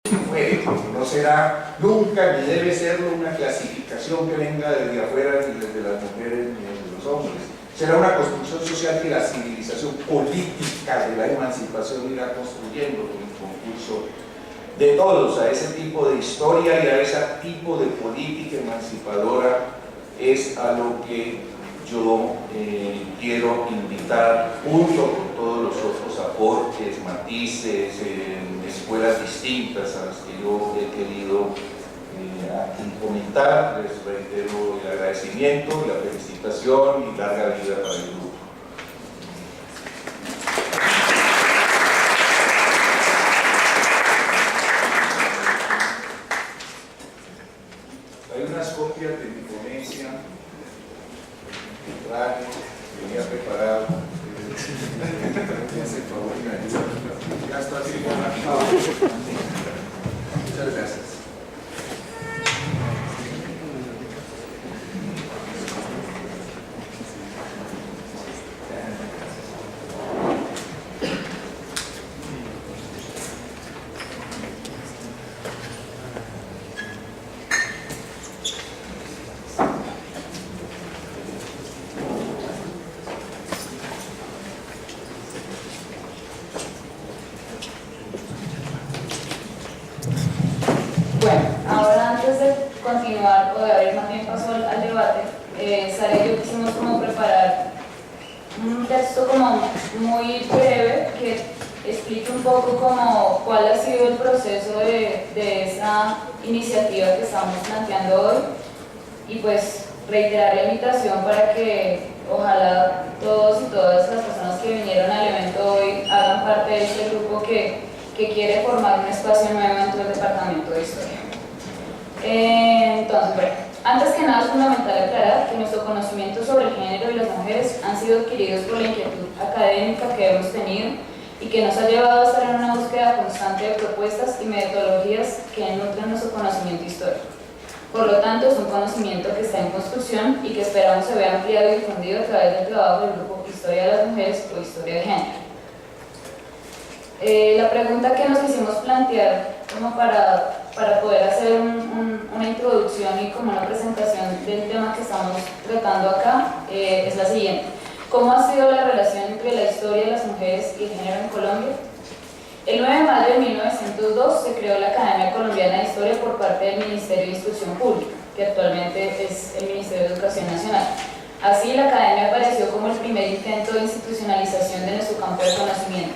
No será nunca ni debe serlo una clasificación que venga desde afuera, ni desde las mujeres ni desde los hombres. Será una construcción social que la civilización política de la emancipación irá construyendo con el concurso de todos. A ese tipo de historia y a ese tipo de política emancipadora es a lo que yo quiero invitar, junto con todos los otros aportes, matices, escuelas distintas a las que yo he querido aquí comentar. Les reitero el agradecimiento, la felicitación y larga vida para el grupo. Hay unas copias de mi ponencia. Traje, venía preparado. Ya está así. Muchas gracias. Bueno, ahora antes de continuar o de abrir más bien paso al debate, Sara y yo quisimos como preparar un texto como muy breve que explique un poco como cuál ha sido el proceso de esa iniciativa que estamos planteando hoy, y pues reiterar la invitación para que ojalá todos y todas las personas que vinieron al evento hoy hagan parte de este grupo que quiere formar un espacio nuevo dentro del Departamento de Historia. Entonces, bueno, antes que nada es fundamental aclarar que nuestro conocimiento sobre el género y las mujeres han sido adquiridos por la inquietud académica que hemos tenido y que nos ha llevado a estar en una búsqueda constante de propuestas y metodologías que nutren nuestro conocimiento histórico. Por lo tanto, es un conocimiento que está en construcción y que esperamos se vea ampliado y difundido a través del trabajo del grupo Historia de las Mujeres o Historia de Género. La pregunta que nos quisimos plantear como para poder hacer una introducción y como una presentación del tema que estamos tratando acá es la siguiente. ¿Cómo ha sido la relación entre la historia de las mujeres y el género en Colombia? El 9 de mayo de 1902 se creó la Academia Colombiana de Historia por parte del Ministerio de Instrucción Pública, que actualmente es el Ministerio de Educación Nacional. Así, la Academia apareció como el primer intento de institucionalización de nuestro campo de conocimiento.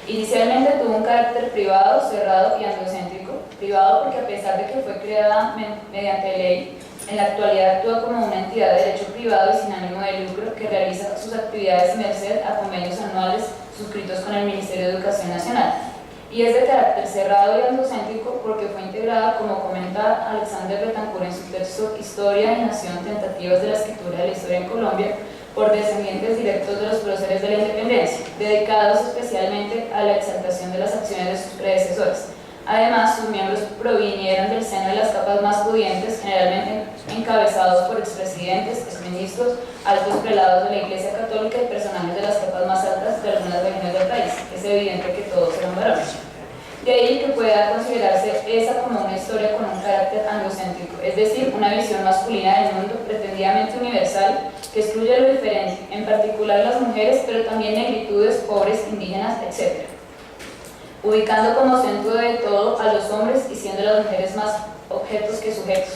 Inicialmente tuvo un carácter privado, cerrado y androcéntrico. Privado porque, a pesar de que fue creada mediante ley, en la actualidad actúa como una entidad de derecho privado y sin ánimo de lucro que realiza sus actividades merced a convenios anuales suscritos con el Ministerio de Educación Nacional. Y es de carácter cerrado y androcéntrico porque fue integrada, como comenta Alexander Betancourt en su texto Historia y Nación, tentativas de la escritura de la historia en Colombia, por descendientes directos de los próceres de la independencia, dedicados especialmente a la exaltación de las acciones de sus predecesores. Además, sus miembros provinieron del seno de las capas más pudientes, generalmente encabezados por expresidentes, exministros, altos prelados de la Iglesia Católica y personajes de las capas más altas de algunas regiones del país. Es evidente que todos eran varones. De ahí que pueda considerarse esa como una historia con un carácter androcéntrico, es decir, una visión masculina del mundo pretendidamente universal que excluye lo diferente, en particular las mujeres, pero también negritudes, pobres, indígenas, etc. Ubicando como centro de todo a los hombres y siendo las mujeres más objetos que sujetos.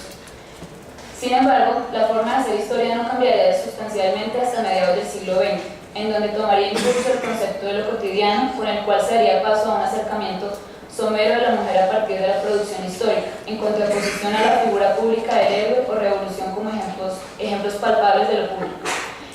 Sin embargo, la forma de hacer historia no cambiaría sustancialmente hasta mediados del siglo XX, en donde tomaría impulso el concepto de lo cotidiano, con el cual se daría paso a un acercamiento somero de la mujer a partir de la producción histórica, en contraposición a la figura pública del héroe o revolución como ejemplos palpables de lo público.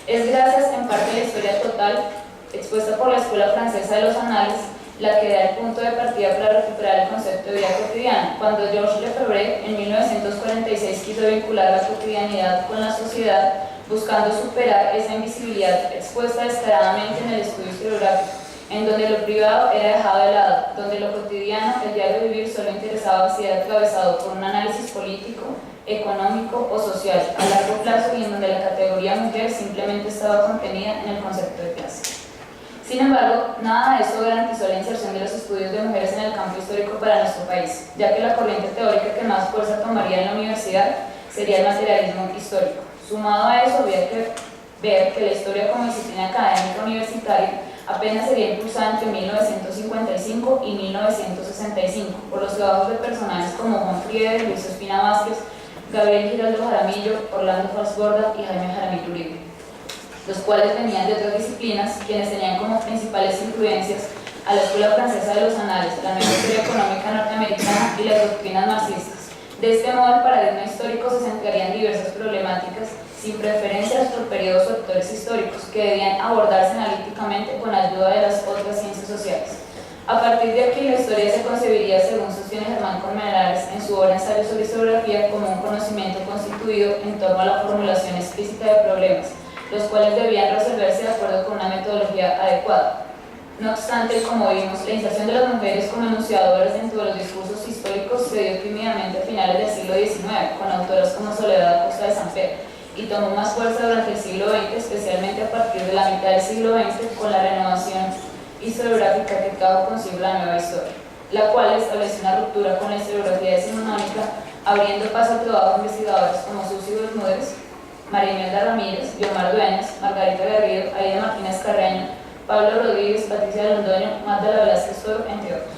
Es gracias en parte a la historia total, expuesta por la Escuela Francesa de los Anales, la que da el punto de partida para recuperar el concepto de vida cotidiana. Cuando Georges Lefebvre en 1946 quiso vincular la cotidianidad con la sociedad, buscando superar esa invisibilidad expuesta descaradamente en el estudio historiográfico, en donde lo privado era dejado de lado, donde lo cotidiano, el diario vivir, solo interesaba si era atravesado por un análisis político, económico o social a largo plazo, y en donde la categoría mujer simplemente estaba contenida en el concepto de clase. Sin embargo, nada de esto garantizó la inserción de los estudios de mujeres en el campo histórico para nuestro país, ya que la corriente teórica que más fuerza tomaría en la universidad sería el materialismo histórico. Sumado a eso, había que ver que la historia como disciplina académica universitaria apenas sería impulsada entre 1955 y 1965 por los trabajos de personajes como Juan Frieder, Luis Espina Vázquez, Gabriel Giraldo Jaramillo, Orlando Falsborda y Jaime Jaramillo Uribe, los cuales venían de otras disciplinas, quienes tenían como principales influencias a la Escuela Francesa de los Anales, la nueva historia económica norteamericana y las doctrinas marxistas. De este modo, el paradigma histórico se centraría en diversas problemáticas, sin preferencias por periodos o actores históricos, que debían abordarse analíticamente con ayuda de las otras ciencias sociales. A partir de aquí, la historia se concebiría, según sostiene Germán Colmenares en su obra Ensayo sobre historiografía, como un conocimiento constituido en torno a la formulación explícita de problemas, los cuales debían resolverse de acuerdo con una metodología adecuada. No obstante, como vimos, la inserción de las mujeres como enunciadoras dentro de los discursos históricos se dio tímidamente a finales del siglo XIX, con autoras como Soledad Acosta de Samper, y tomó más fuerza durante el siglo XX, especialmente a partir de la mitad del siglo XX, con la renovación historiográfica que trajo consigo la nueva historia, la cual estableció una ruptura con la historiografía decimonónica, abriendo paso al trabajo de investigadoras como Susi Bermúdez, María Imelda Ramírez, Guiomar Dueñas, Margarita Garrido, Aida Martínez Carreño, Pablo Rodríguez, Patricia Londoño, Magdalena Velázquez Toro, entre otros.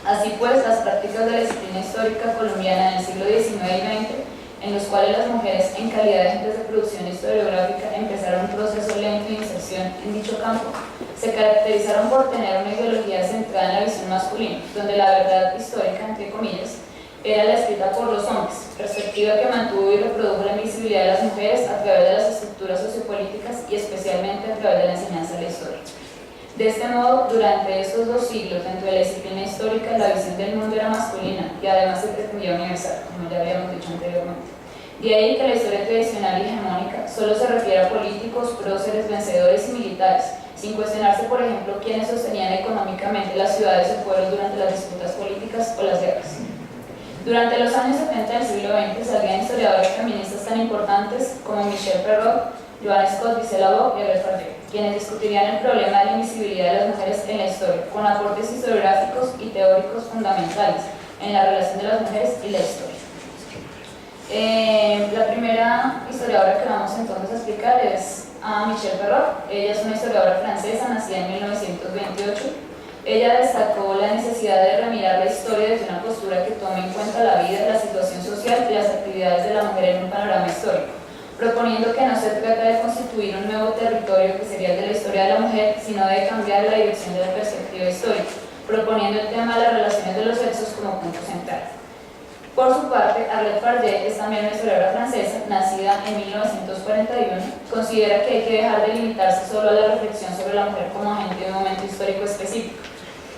Así pues, las prácticas de la disciplina histórica colombiana en el siglo XIX y XX, en los cuales las mujeres en calidad de agentes de producción historiográfica empezaron un proceso lento de inserción en dicho campo, se caracterizaron por tener una ideología centrada en la visión masculina, donde la verdad histórica, entre comillas, era la escrita por los hombres, perspectiva que mantuvo y reprodujo la invisibilidad de las mujeres a través de las estructuras sociopolíticas y especialmente a través de la enseñanza de la historia. De este modo, durante estos 2 siglos, dentro de la disciplina histórica, la visión del mundo era masculina y además se pretendía universal, como ya habíamos dicho anteriormente. De ahí que la historia tradicional y hegemónica solo se refiere a políticos, próceres, vencedores y militares, sin cuestionarse, por ejemplo, quiénes sostenían económicamente las ciudades o pueblos durante las disputas políticas o las guerras. Durante los años 70 del siglo XX salían historiadores feministas tan importantes como Michelle Perrot, Joanna Scott, Gisela Bock y Albert Farley, quienes discutirían el problema de la invisibilidad de las mujeres en la historia, con aportes historiográficos y teóricos fundamentales en la relación de las mujeres y la historia. La primera historiadora que vamos entonces a explicar es a Michelle Perrot. Ella es una historiadora francesa, nacida en 1928. Ella destacó la necesidad de remirar la historia desde una postura que tome en cuenta la vida, la situación social y las actividades de la mujer en un panorama histórico, proponiendo que no se trata de constituir un nuevo territorio que sería el de la historia de la mujer, sino de cambiar la dirección de la perspectiva histórica, proponiendo el tema de las relaciones de los sexos como punto central. Por su parte, Arlette Fardet es también una historiadora francesa, nacida en 1941, considera que hay que dejar de limitarse solo a la reflexión sobre la mujer como agente de un momento histórico específico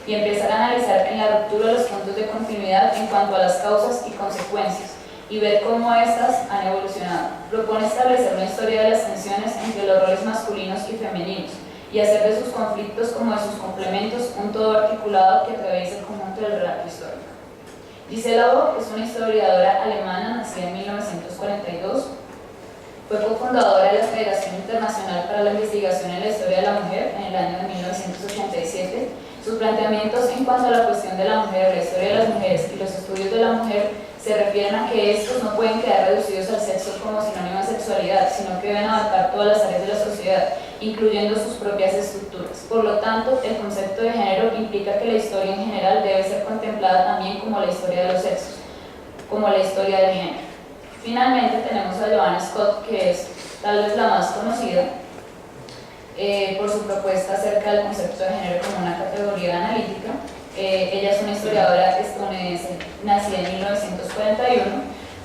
y empezar a analizar en la ruptura los puntos de continuidad en cuanto a las causas y consecuencias y ver cómo éstas han evolucionado. Propone establecer una historia de las tensiones entre los roles masculinos y femeninos y hacer de sus conflictos como de sus complementos un todo articulado que atraviesa el conjunto del relato histórico. Gisela Bock es una historiadora alemana nacida en 1942. Fue cofundadora de la Federación Internacional para la Investigación en la Historia de la Mujer en el año de 1987. Sus planteamientos en cuanto a la cuestión de la mujer, la historia de las mujeres y los estudios de la mujer se refieren a que estos no pueden quedar reducidos al sexo como sinónimo de sexualidad, sino que deben abarcar todas las áreas de la sociedad, incluyendo sus propias estructuras. Por lo tanto, el concepto de género implica que la historia en general debe ser contemplada también como la historia de los sexos, como la historia del género. Finalmente tenemos a Joanna Scott, que es tal vez la más conocida por su propuesta acerca del concepto de género como una categoría analítica. Ella es una historiadora estadounidense nacida en 1941,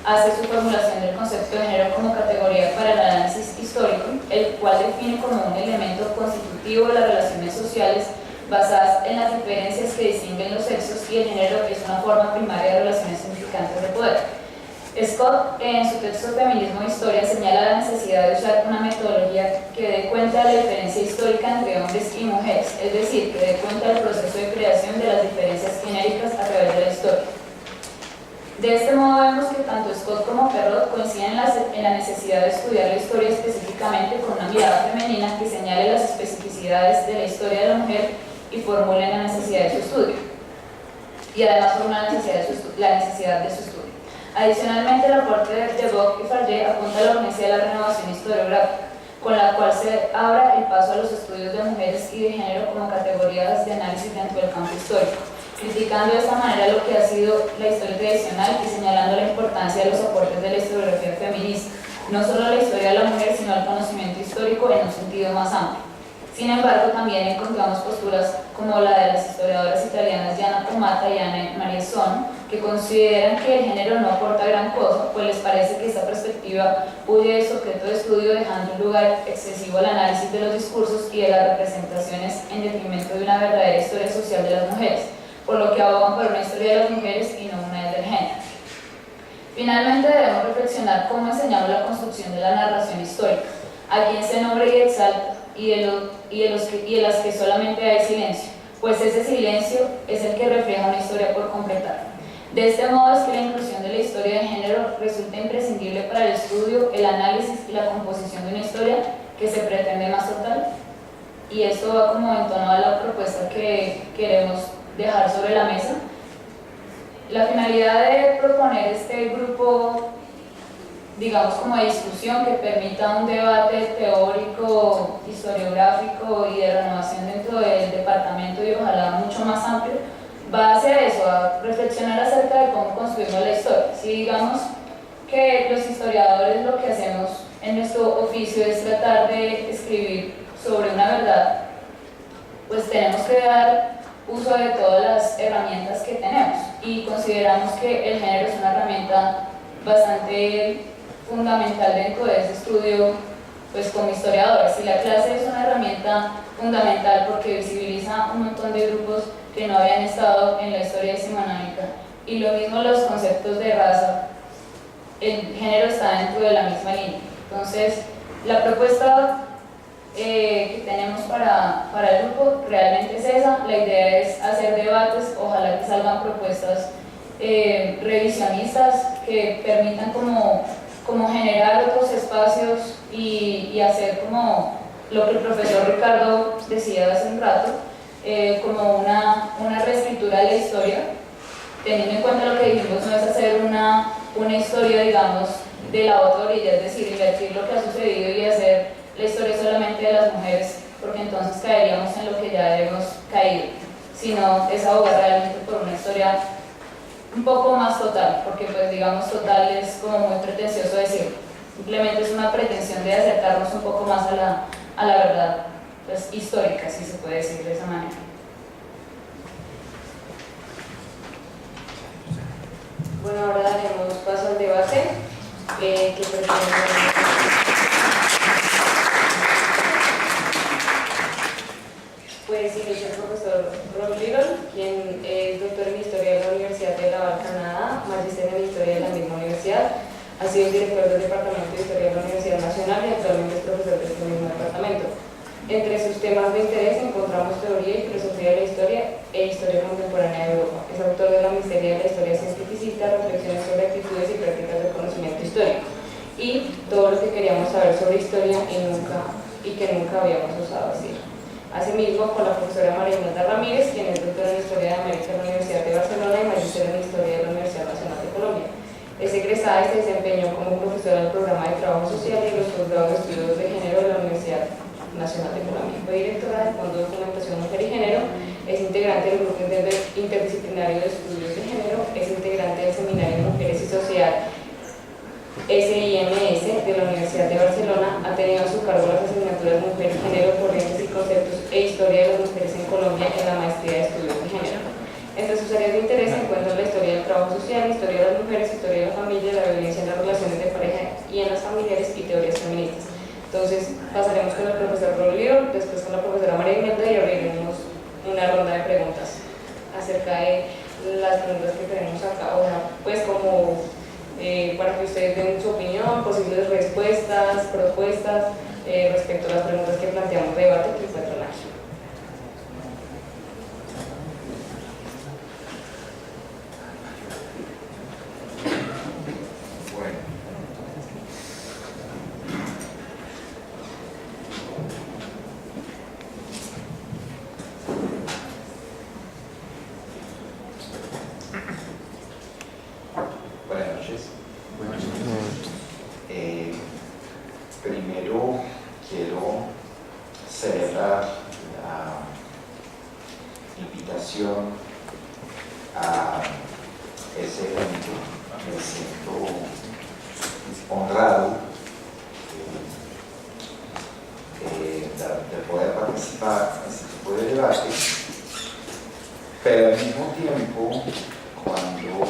hace su formulación del concepto de género como categoría para el análisis histórico, el cual define como un elemento constitutivo de las relaciones sociales basadas en las diferencias que distinguen los sexos, y el género es una forma primaria de relaciones significantes de poder. Scott, en su texto Feminismo e Historia, señala la necesidad de usar una metodología que dé cuenta de la diferencia histórica entre hombres y mujeres, es decir, que dé cuenta del proceso de creación de las diferencias genéricas a través de la historia. De este modo vemos que tanto Scott como Perrot coinciden en la necesidad de estudiar la historia específicamente con una mirada femenina que señale las especificidades necesidades de la historia de la mujer y formulen la necesidad de su estudio. Y además formulan la necesidad de su estudio. Adicionalmente, el aporte de Bock y Fargé apunta a la urgencia de la renovación historiográfica, con la cual se abra el paso a los estudios de mujeres y de género como categorías de análisis dentro del campo histórico, criticando de esta manera lo que ha sido la historia tradicional y señalando la importancia de los aportes de la historiografía feminista, no solo a la historia de la mujer, sino al conocimiento histórico en un sentido más amplio. Sin embargo, también encontramos posturas como la de las historiadoras italianas Gianna Comata y Anna Maria Son, que consideran que el género no aporta gran cosa, pues les parece que esta perspectiva huye del sujeto de estudio, dejando un lugar excesivo al análisis de los discursos y de las representaciones en detrimento de una verdadera historia social de las mujeres, por lo que abogan por una historia de las mujeres y no una del género. Finalmente, debemos reflexionar cómo enseñamos la construcción de la narración histórica, a quién se nombra y exalta, y de las que solamente hay silencio, pues ese silencio es el que refleja una historia por completar. De este modo es que la inclusión de la historia de género resulta imprescindible para el estudio, el análisis y la composición de una historia que se pretende más total, y esto va como en tono a la propuesta que queremos dejar sobre la mesa. La finalidad de proponer este grupo, digamos, como de discusión que permita un debate teórico, historiográfico y de renovación dentro del departamento y ojalá mucho más amplio, va hacia eso, a reflexionar acerca de cómo construimos la historia. Si digamos que los historiadores lo que hacemos en nuestro oficio es tratar de escribir sobre una verdad, pues tenemos que dar uso de todas las herramientas que tenemos y consideramos que el género es una herramienta bastante fundamental dentro de ese estudio, pues como historiadores. Y la clase es una herramienta fundamental porque visibiliza un montón de grupos que no habían estado en la historia decimonónica, y lo mismo los conceptos de raza, el género está dentro de la misma línea. Entonces, la propuesta que tenemos para el grupo realmente es esa. La idea es hacer debates, ojalá que salgan propuestas revisionistas que permitan como generar otros espacios y hacer como lo que el profesor Ricardo decía hace un rato, como una reescritura de la historia, teniendo en cuenta lo que dijimos, no es hacer una historia, digamos, de la otra orilla, es decir, invertir lo que ha sucedido y hacer la historia solamente de las mujeres, porque entonces caeríamos en lo que ya hemos caído, sino es abogar realmente por una historia un poco más total, porque pues digamos total es como muy pretencioso decirlo, simplemente es una pretensión de acercarnos un poco más a la verdad pues, histórica, si se puede decir de esa manera. Bueno, ahora daremos paso al debate que pues inicia el profesor Ron Little, quien es doctor en Historia de la Universidad de Laval, Canadá, magíster en Historia de la misma universidad, ha sido director del Departamento de Historia de la Universidad Nacional y actualmente es profesor de este mismo departamento. Entre sus temas de interés encontramos teoría y filosofía de la historia e historia contemporánea de Europa. Es autor de la misteria de la historia cientificista, reflexiones sobre actitudes y prácticas del conocimiento histórico, y todo lo que queríamos saber sobre historia y que nunca habíamos osado decir. Asimismo, con la profesora María Imelda Ramírez, quien es doctora en Historia de América de la Universidad de Barcelona y magíster en Historia de la Universidad Nacional de Colombia. Es egresada y se desempeñó como profesora del programa de Trabajo Social y los posgrados de Estudios de Género de la Universidad Nacional de Colombia. Fue directora del Fondo de Documentación Mujer y Género, es integrante del Grupo Interdisciplinario de Estudios de Género, es integrante del Seminario Mujeres y Sociedad SIMS de la Universidad de Barcelona, ha tenido a su cargo las asignaturas Mujer y Género, Corrientes y Conceptos e Historia de las Mujeres en Colombia en la Maestría de Estudios de Género. Entre sus áreas de interés se encuentran la historia del trabajo social, historia de las mujeres, historia de la familia, la violencia en las relaciones de pareja y en las familiares y teorías feministas. Entonces pasaremos con el profesor Rolio, después con la profesora María Imelda y abriremos una ronda de preguntas acerca de las preguntas que tenemos acá, o sea, pues como para que ustedes den su opinión, posibles respuestas, propuestas respecto a las preguntas que planteamos de debate que encuentran aquí. me siento honrado de poder participar en este tipo de debate, pero al mismo tiempo, cuando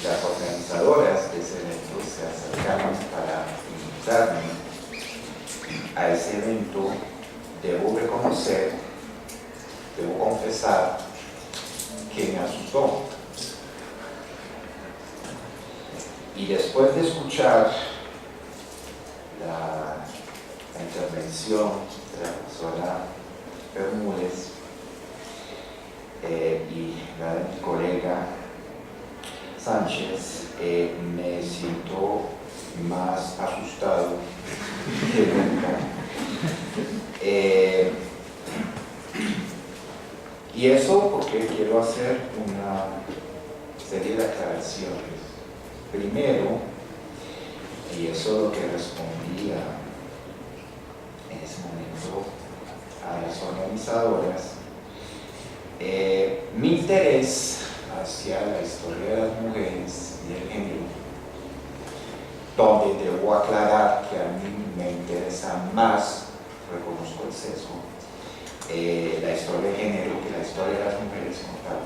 las organizadoras de ese evento se acercaron para invitarme a ese evento, debo reconocer, debo confesar que me asustó. Y después de escuchar la intervención de la profesora Bermúdez y la de mi colega Sánchez, me siento más asustado que nunca. Y eso porque quiero hacer una serie de aclaraciones. Primero, y eso es lo que respondía en ese momento a las organizadoras, mi interés hacia la historia de las mujeres y el género, donde debo aclarar que a mí me interesa más, reconozco el sesgo, la historia de género que la historia de las mujeres como tal.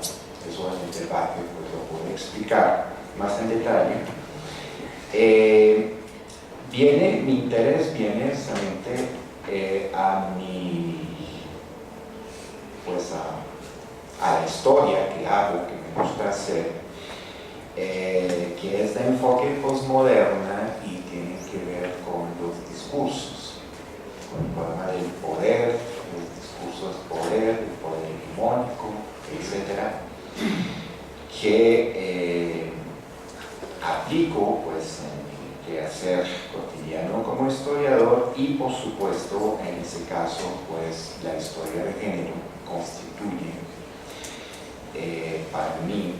Eso en el debate pues lo puedo explicar más en detalle. Mi interés viene solamente a la historia que hago, que me gusta hacer, que es de enfoque postmoderna y tiene que ver con los discursos, con el problema del poder, los discursos de poder, el poder hegemónico, etc., que aplico pues en mi quehacer cotidiano como historiador y por supuesto en ese caso pues la historia de género constituye para mí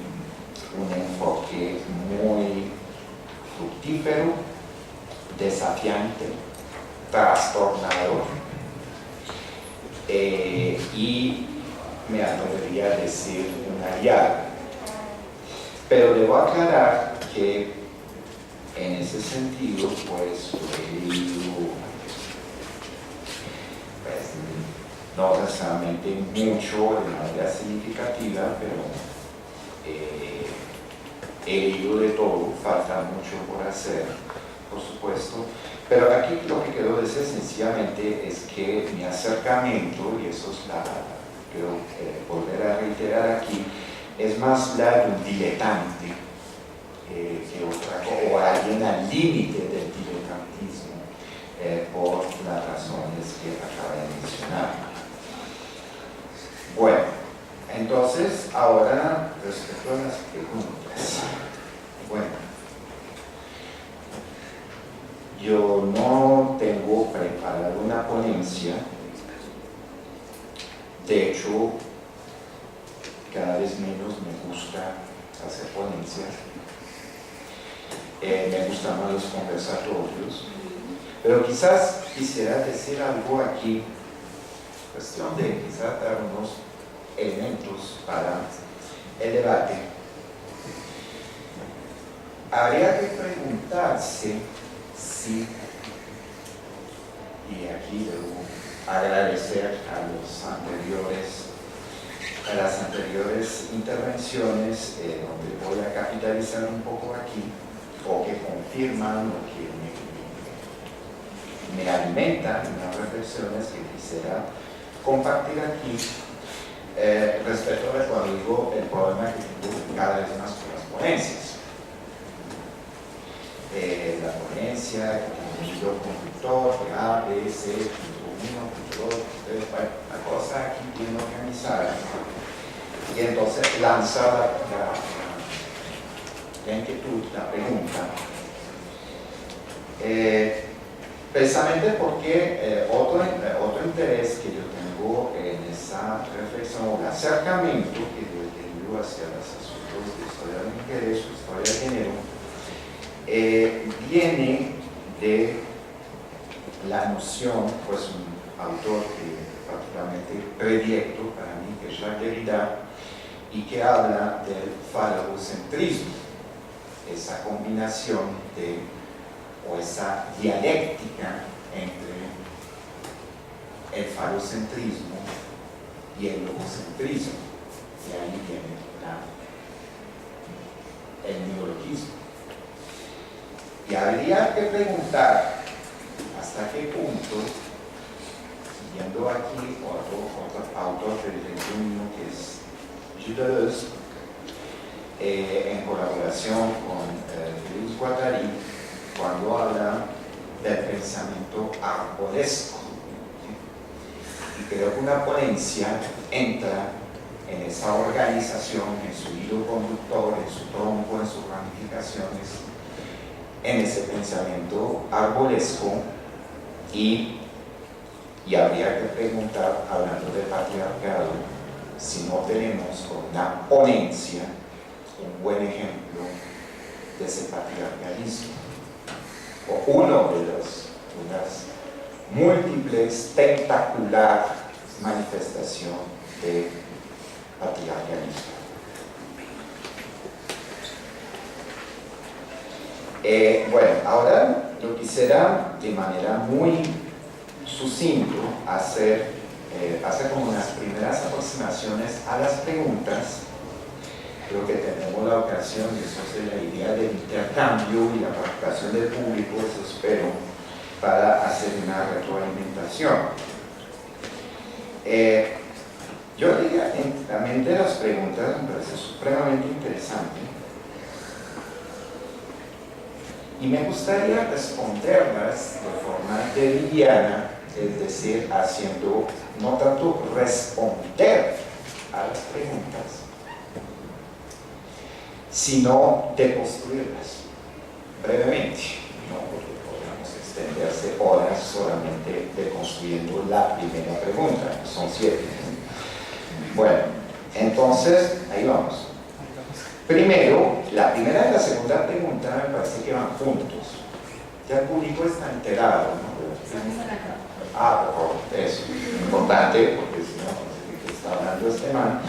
un enfoque muy fructífero, desafiante, trastornador y me atrevería a decir una aliada. Pero debo aclarar que en ese sentido pues he leído pues, no necesariamente mucho de manera significativa, pero he leído de todo, falta mucho por hacer, por supuesto, pero aquí lo que quiero decir sencillamente es que mi acercamiento, y eso es quiero volver a reiterar aquí, es más la de un diletante que otra cosa, o alguien al límite del diletantismo, por las razones que acabo de mencionar. Bueno, entonces, ahora respecto a las preguntas. Bueno, yo no tengo preparada una ponencia. De hecho, cada vez menos me gusta hacer ponencias. Me gustan más los conversatorios. Pero quizás quisiera decir algo aquí, cuestión de quizás dar unos elementos para el debate. Habría que preguntarse si, y aquí debo agradecer a las anteriores intervenciones, donde voy a capitalizar un poco aquí, o que confirman o que me alimentan unas reflexiones que quisiera compartir aquí respecto a cuando digo el problema que tengo cada vez más con las ponencias. La ponencia, el hilo conductor, A, B, C, punto 1, punto 2, bueno, la cosa aquí bien organizada. Y entonces lanza la inquietud, la pregunta. Precisamente porque otro interés que yo tengo en esa reflexión o el acercamiento que yo he tenido hacia los asuntos de historia del interés o historia de género viene de la noción, pues un autor que particularmente predilecto para mí, que es Jacques Derrida, y que habla del falocentrismo, esa combinación o esa dialéctica entre el falocentrismo y el logocentrismo, y ahí viene el neologismo. Y habría que preguntar hasta qué punto, siguiendo aquí otro autor del 21 que es Gilles Deleuze, en colaboración con Luis Guattari, cuando habla del pensamiento arbolesco. Y creo que una ponencia entra en esa organización, en su hilo conductor, en su tronco, en sus ramificaciones, en ese pensamiento arbolesco, y habría que preguntar, hablando de patriarcado, si no tenemos con una ponencia un buen ejemplo de ese patriarcalismo, o uno de las múltiples, tentacular manifestación de patriarcalismo. Bueno, ahora yo quisiera de manera muy sucinto hacer como unas primeras aproximaciones a las preguntas. Creo que tenemos la ocasión, y eso es la idea del intercambio y la participación del público, eso espero, para hacer una retroalimentación. Yo diría, también de las preguntas me parece supremamente interesante, y me gustaría responderlas de forma liviana, es decir, haciendo no tanto responder a las preguntas, sino deconstruirlas brevemente, ¿no? Porque podríamos extenderse horas solamente deconstruyendo la primera pregunta, son 7. Bueno, entonces, ahí vamos. Primero, la primera y la segunda pregunta me parece que van juntos. Ya el público está enterado, ¿no? Ah, por favor, eso es importante, porque si no, no sé qué está hablando este man.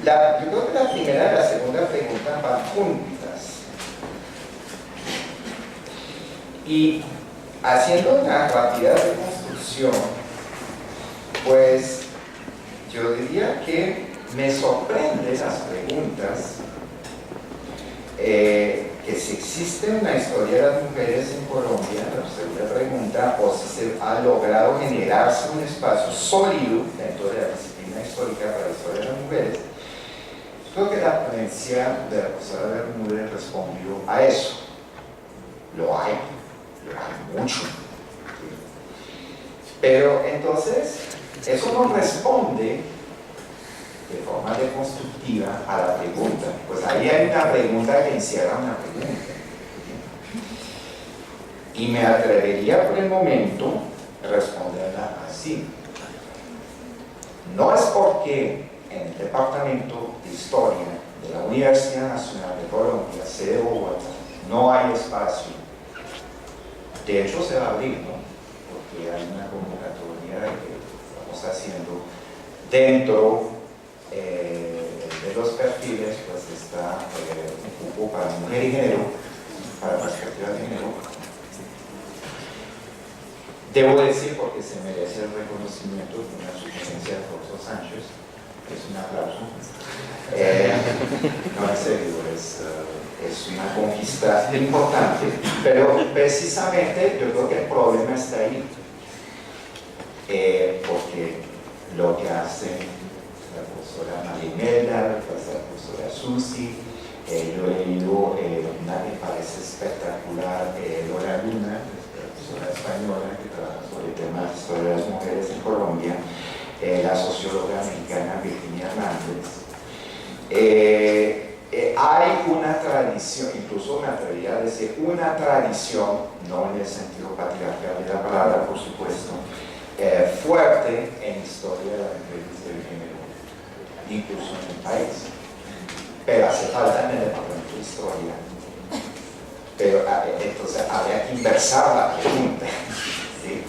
Yo creo que la primera y la segunda pregunta van juntas. Y haciendo una rápida reconstrucción, pues yo diría que me sorprenden las preguntas, que si existe una historia de las mujeres en Colombia, la segunda pregunta, o si se ha logrado generarse un espacio sólido dentro de la disciplina histórica para la historia de las mujeres. Creo que la ponencia de la profesora Bermúdez respondió a eso. Lo hay mucho. Pero entonces, eso no responde de forma deconstructiva a la pregunta. Pues ahí hay una pregunta que encierra una pregunta. Y me atrevería por el momento a responderla así. No es porque en el Departamento de Historia de la Universidad Nacional de Colombia, sede Bogotá, no hay espacio. De hecho, se va a abrir, ¿no? Porque hay una convocatoria que estamos haciendo dentro de los perfiles, pues está un cupo para mujer y género, para perspectiva de género. Debo decir, porque se merece el reconocimiento de una sugerencia de Jorge Sánchez, es un aplauso. No, en serio, es una conquista importante, pero precisamente yo creo que el problema está ahí, porque lo que hace la profesora María Imelda, la profesora Susi, yo he leído una que parece espectacular, Lola Luna, la profesora española que trabaja sobre temas de historia de las mujeres en Colombia, la socióloga mexicana Virginia Hernández. Hay una tradición, incluso me atrevería a decir una tradición, no en el sentido patriarcal de la palabra, por supuesto, fuerte en historia de las mujeres del género, incluso en el país. Pero hace falta en el departamento de historia. Pero entonces habría que inversar la pregunta. ¿Sí?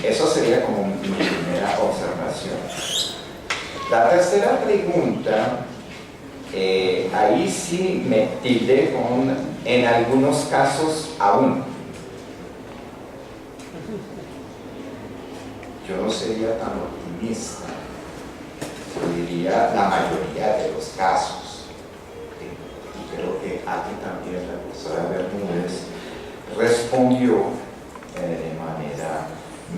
Eso sería como mi primera observación. La tercera pregunta, ahí sí me tilde con en algunos casos aún. Yo no sería tan optimista, yo diría la mayoría de los casos. Y creo que aquí también la profesora Bermúdez respondió de manera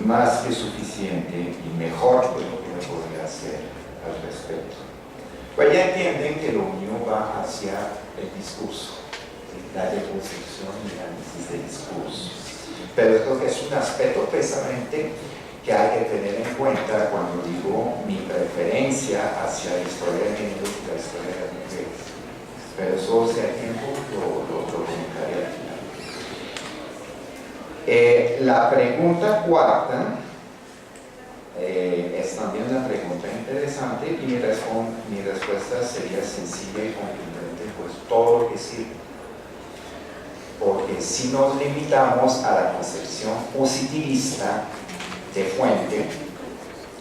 más que suficiente y mejor de lo que podría hacer al respecto. Pues ya entienden que lo mío va hacia el discurso, la deconstrucción y el análisis del discurso. Pero creo que es un aspecto precisamente que hay que tener en cuenta cuando digo mi preferencia hacia la historia de género y la historia de las mujeres. Pero eso, si hay tiempo, lo comentaré al final. La pregunta cuarta es también una pregunta interesante y mi respuesta sería sencilla y contundente, pues todo lo que sirve. Porque si nos limitamos a la concepción positivista de fuente,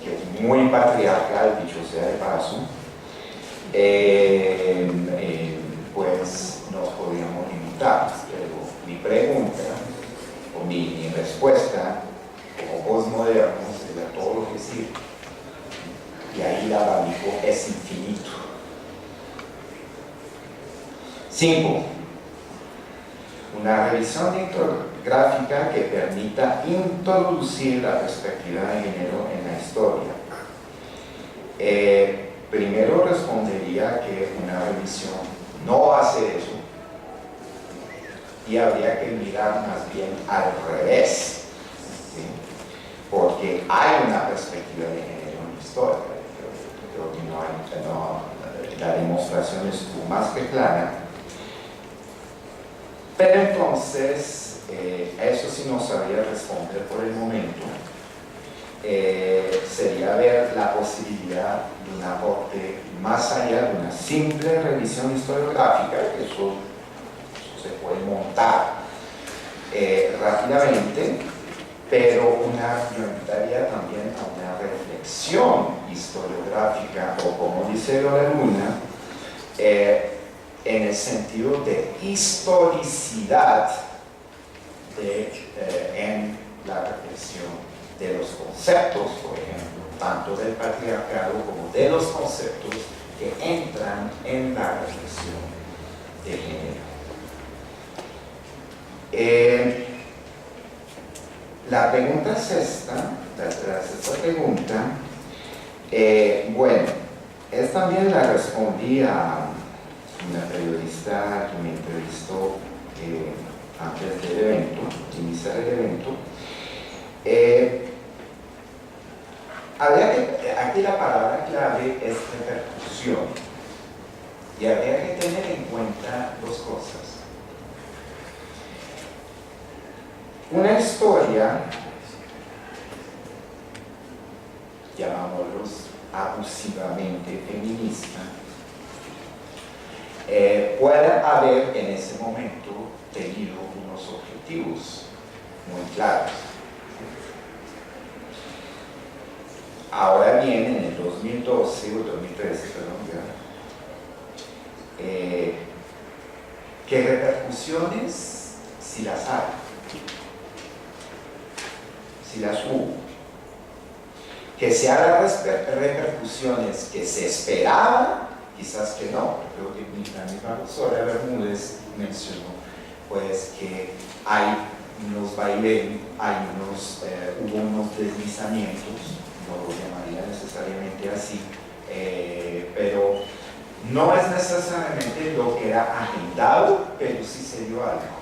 que es muy patriarcal, dicho sea de paso, pues nos podríamos limitar. Pero mi pregunta, o mi respuesta, como postmoderno, sería todo lo que sirve. Y ahí el abanico es infinito. 5. Una revisión gráfica que permita introducir la perspectiva de género en la historia. Primero respondería que una revisión no hace eso y habría que mirar más bien al revés, ¿sí? Porque hay una perspectiva de género en la historia. Creo que la demostración estuvo más que clara. Pero entonces, eso sí no sabría responder por el momento, sería ver la posibilidad de un aporte más allá de una simple revisión historiográfica, que eso se puede montar rápidamente, pero yo invitaría también a una reflexión historiográfica, o como dice Lola Luna, en el sentido de historicidad en la reflexión de los conceptos, por ejemplo, tanto del patriarcado como de los conceptos que entran en la reflexión de género. La pregunta sexta, la sexta pregunta, bueno, es también la respondí a una periodista que me entrevistó antes del evento, iniciar el evento. Aquí la palabra clave es repercusión, y habría que tener en cuenta dos cosas. Una historia, llamámoslos abusivamente feminista, puede haber en ese momento tenido unos objetivos muy claros. Ahora bien, en el 2012 o 2013, perdón, ¿qué repercusiones? Si las hay, si las hubo, que se hagan las repercusiones que se esperaban, quizás que no. Creo que la misma profesora Bermúdez mencionó pues que hay unos vaivenes, hubo unos deslizamientos, no lo llamaría necesariamente así, pero no es necesariamente lo que era agendado, pero sí se dio algo.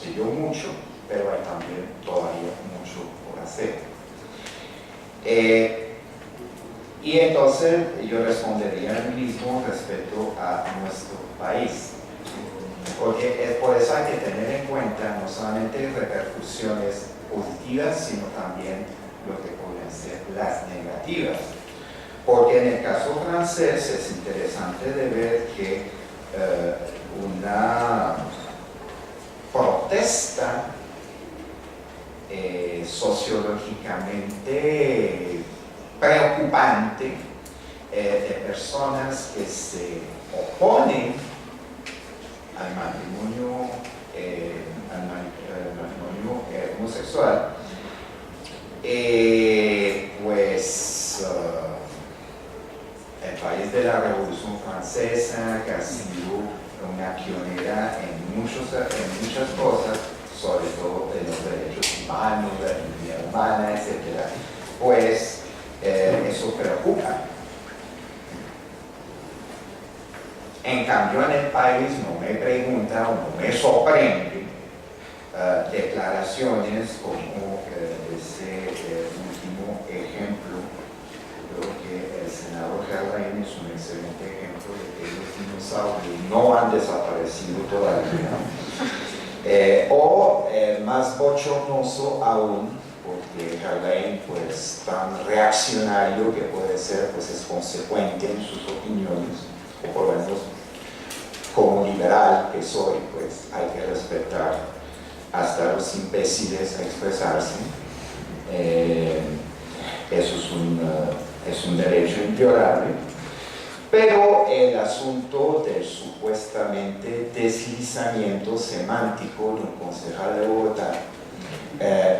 Se dio mucho, pero hay también todavía mucho por hacer. Y entonces yo respondería lo mismo respecto a nuestro país, porque por eso hay que tener en cuenta no solamente repercusiones positivas, sino también lo que pueden ser las negativas, porque en el caso francés es interesante de ver que una protesta sociológicamente preocupante de personas que se oponen al matrimonio homosexual, pues el país de la Revolución Francesa, que ha sido una pionera en muchas cosas, sobre todo en los derechos humanos, la dignidad humana, etc., pues eso preocupa. En cambio, en el país no me pregunta o no me sorprende declaraciones como ese último ejemplo. Creo que el senador Gerlain es un excelente ejemplo de que los dinosaurios no han desaparecido todavía. O más bochornoso aún, porque Gerlain, pues tan reaccionario que puede ser, pues es consecuente en sus opiniones, o por lo menos como liberal que soy, pues hay que respetar hasta los imbéciles a expresarse. Eso es un derecho inviolable, pero el asunto del supuestamente deslizamiento semántico de un concejal de Bogotá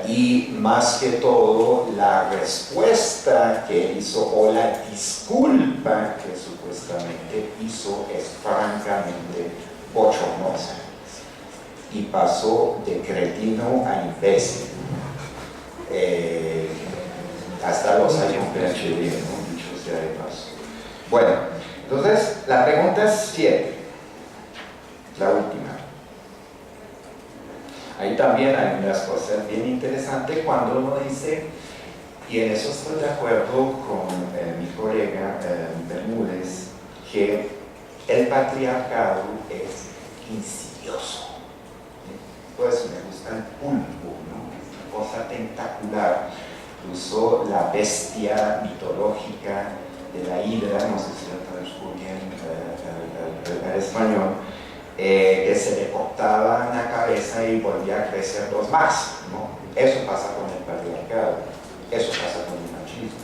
y más que todo la respuesta que hizo o la disculpa que supuestamente hizo es francamente bochornosa y pasó de cretino a imbécil. Hasta los años PhD, ¿no? Dicho sea de paso. Bueno, entonces la pregunta 7, la última. Ahí también hay unas cosas bien interesantes cuando uno dice, y en eso estoy de acuerdo con mi colega Bermúdez, que el patriarcado es insidioso. Pues me gusta el pulpo, ¿no? Una cosa tentacular. Incluso la bestia mitológica de la hidra, no sé si la traduzco bien al español, que se le cortaba la cabeza y volvía a crecer dos más, ¿no? Eso pasa con el patriarcado, eso pasa con el machismo.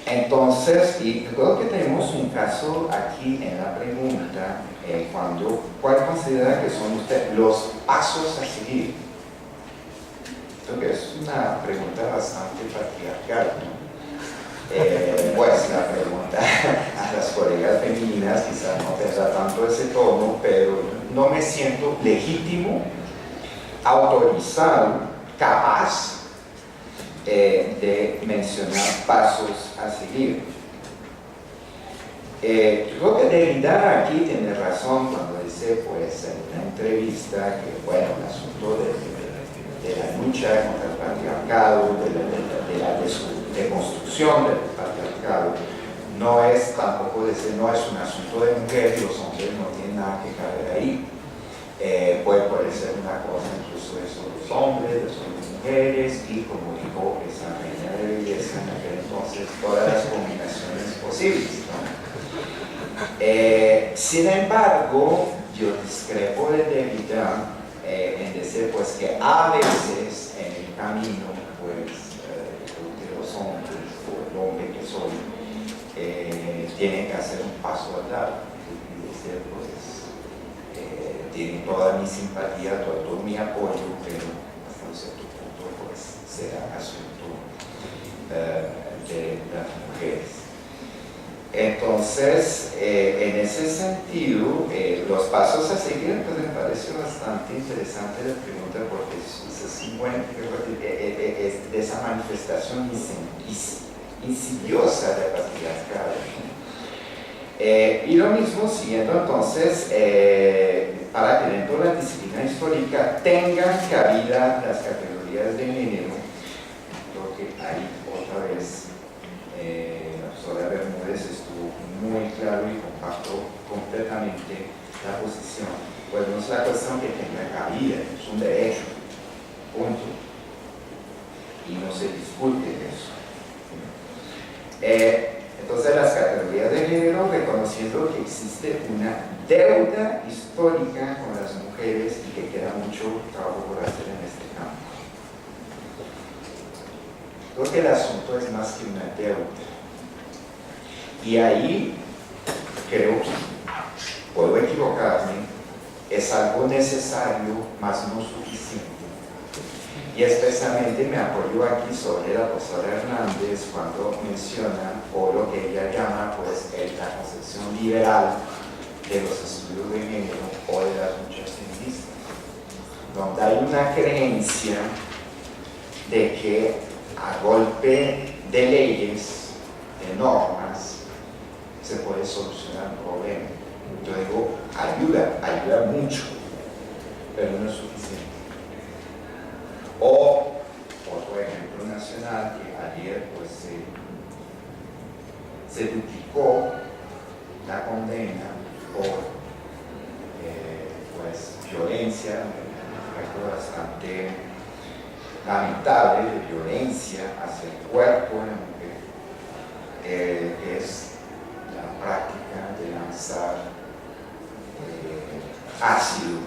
Entonces, y creo que tenemos un caso aquí en la pregunta, ¿cuál considera que son los pasos a seguir? Creo que es una pregunta bastante patriarcal, ¿no? Pues la pregunta a las colegas femeninas quizás no tenga tanto ese tono, pero no me siento legítimo, autorizado, capaz de mencionar pasos a seguir. Yo creo que Derrida aquí tiene razón cuando dice, pues, en una entrevista que, bueno, el asunto de la lucha contra el patriarcado, de la deconstrucción del patriarcado, no es tampoco decir, no es un asunto de mujeres, los hombres no tienen nada que caber ahí. Puede ser una cosa incluso de los hombres, de las mujeres, y como dijo esa reina de belleza en aquel entonces, todas las combinaciones posibles, ¿no? Sin embargo, yo discrepo de Derrida en decir, pues, que a veces en el camino, pues, creo que los hombres, o el hombre que soy, tienen que hacer un paso al lado y decir, pues, tienen toda mi simpatía, todo mi apoyo, pero hasta un cierto punto, pues, será asunto de las mujeres. Entonces, en ese sentido, los pasos a seguir, pues, me parece bastante interesante la pregunta, porque es de esa manifestación insidiosa del patriarcado. Y lo mismo siguiendo entonces, para que dentro de la disciplina histórica tengan cabida las categorías de género. Creo que ahí otra vez la profesora Bermúdez estuvo muy claro y comparto completamente la posición. Pues no es la cuestión que tenga cabida, es un derecho, punto. Y no se discute eso. Entonces las categorías de género, reconociendo que existe una deuda histórica con las mujeres y que queda mucho trabajo por hacer en este campo. Creo que el asunto es más que una deuda. Y ahí creo que, puedo equivocarme, es algo necesario, más no suficiente. Y especialmente me apoyo aquí sobre la profesora Hernández cuando menciona, o lo que ella llama, pues, la concepción liberal de los estudios de género o de las luchas feministas, donde hay una creencia de que a golpe de leyes, de normas, se puede solucionar un problema. Yo digo, ayuda mucho, pero no es suficiente. O, otro ejemplo nacional, que ayer pues se duplicó la condena por pues, violencia, un efecto bastante lamentable de violencia hacia el cuerpo de la mujer, que es la práctica de lanzar ácido,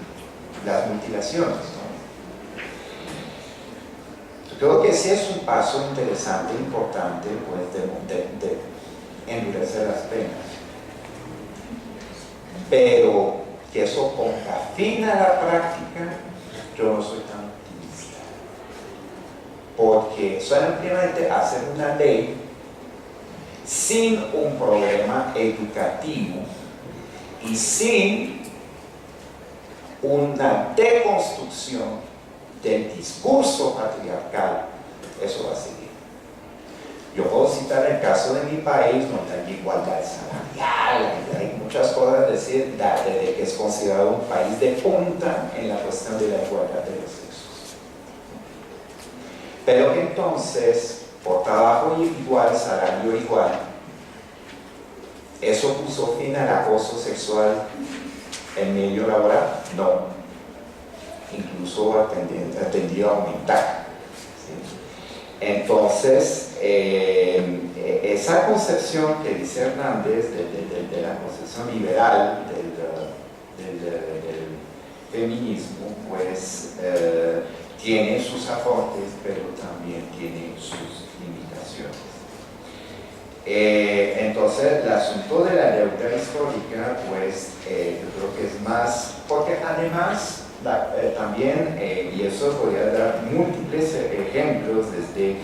las mutilaciones, ¿no? Yo creo que ese es un paso interesante, importante, pues, de endurecer las penas. Pero que eso ponga fin a la práctica, yo no soy tan optimista. Porque solamente hacer una ley sin un problema educativo y sin una deconstrucción del discurso patriarcal, eso va a seguir. Yo puedo citar el caso de mi país, donde hay igualdad salarial, hay muchas cosas a decir, de que es considerado un país de punta en la cuestión de la igualdad de los sexos. Pero entonces, por trabajo igual, salario igual, ¿eso puso fin al acoso sexual en medio laboral? No. Incluso tendió a aumentar. ¿Sí? Entonces, esa concepción que dice Hernández de la concepción liberal del feminismo, pues tiene sus aportes, pero también tiene sus limitaciones. Entonces, el asunto de la deuda histórica, pues yo creo que es más, porque además también, y eso podría dar múltiples ejemplos desde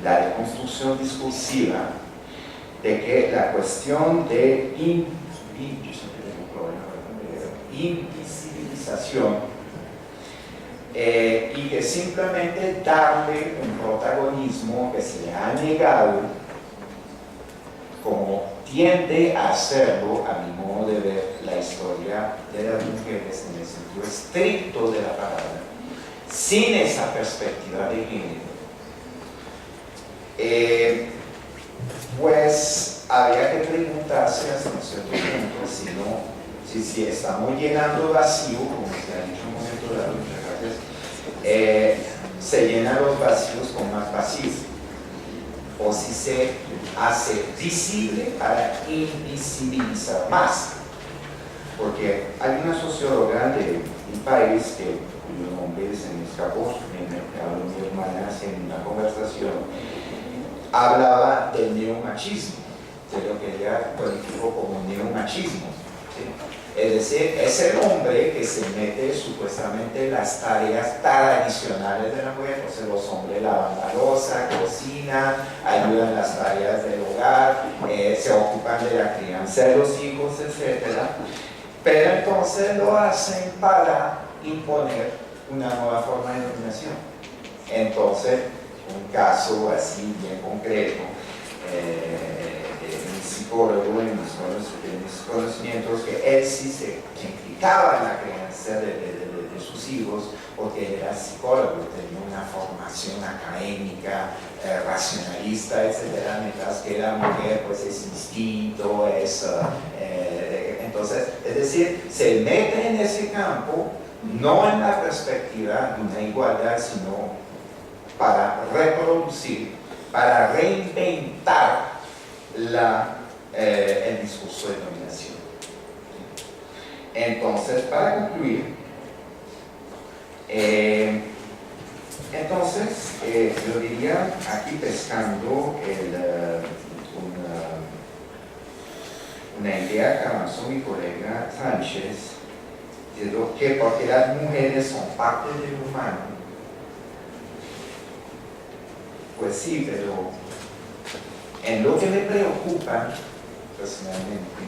la reconstrucción discursiva, de que la cuestión de invisibilización y que simplemente darle un protagonismo que se le ha negado, como tiende a hacerlo, a mi modo de ver, la historia de las mujeres en el sentido estricto de la palabra, sin esa perspectiva de género, pues habría que preguntarse hasta un cierto punto si estamos llenando vacío, como se ha dicho un momento dado, muchas gracias, se llenan los vacíos con más vacíos, o si se hace visible para invisibilizar más. Porque hay una socióloga de un país cuyo nombre se me escapó, me habló mi hermana en una conversación, hablaba del neomachismo, de lo que ella calificó como neomachismo. ¿Sí? Es decir, es el hombre que se mete supuestamente en las tareas tradicionales de la mujer. Entonces los hombres lavan la loza, cocinan, ayudan en las tareas del hogar, se ocupan de la crianza de los hijos, etc. Pero entonces lo hacen para imponer una nueva forma de dominación. Entonces, un caso así bien concreto, un psicólogo en mis conocimientos, que él sí se implicaba en la crianza de sus hijos, porque era psicólogo, tenía una formación académica, racionalista, etcétera, mientras que la mujer pues es instinto, entonces, es decir, se mete en ese campo, no en la perspectiva de una igualdad, sino para reproducir, para reinventar el discurso de dominación. Entonces, para concluir, Entonces, yo diría, aquí pescando una idea que avanzó mi colega Sánchez, de lo que porque las mujeres son parte del humano. Pues sí, pero en lo que me preocupa personalmente,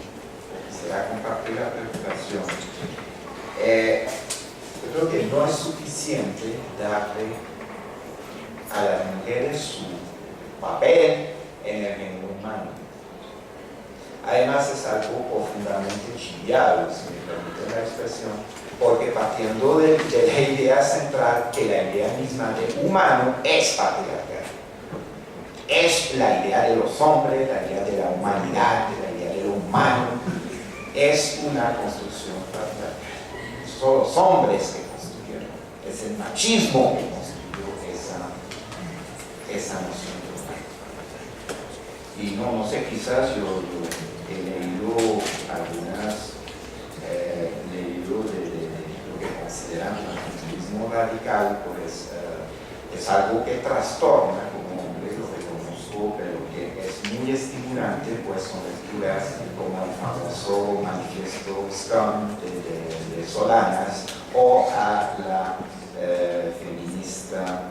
será compartir la preocupación, yo creo que no es suficiente darle a las mujeres su papel en el género humano. Además es algo profundamente chiviado, si me permite la expresión, porque partiendo de la idea central que la idea misma de humano es patriarcal. Es la idea de los hombres, la idea de la humanidad, la idea de lo humano, es una construcción patriarcal. Son los hombres que construyeron, es el machismo que construyó esa noción de humano. Y no sé, quizás yo he leído algunas, leído de lo que consideran el feminismo radical, pues es algo que trastorna como hombre, lo reconozco, pero que es muy estimulante, pues son lecturas como el famoso manifiesto Scum de Solanas, o a la feminista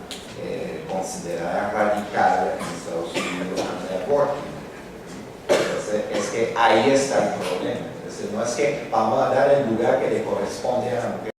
considerada radical en Estados Unidos, Andrea Borkin. Entonces, es que ahí está el problema. Entonces, no es que vamos a dar el lugar que le corresponde a la mujer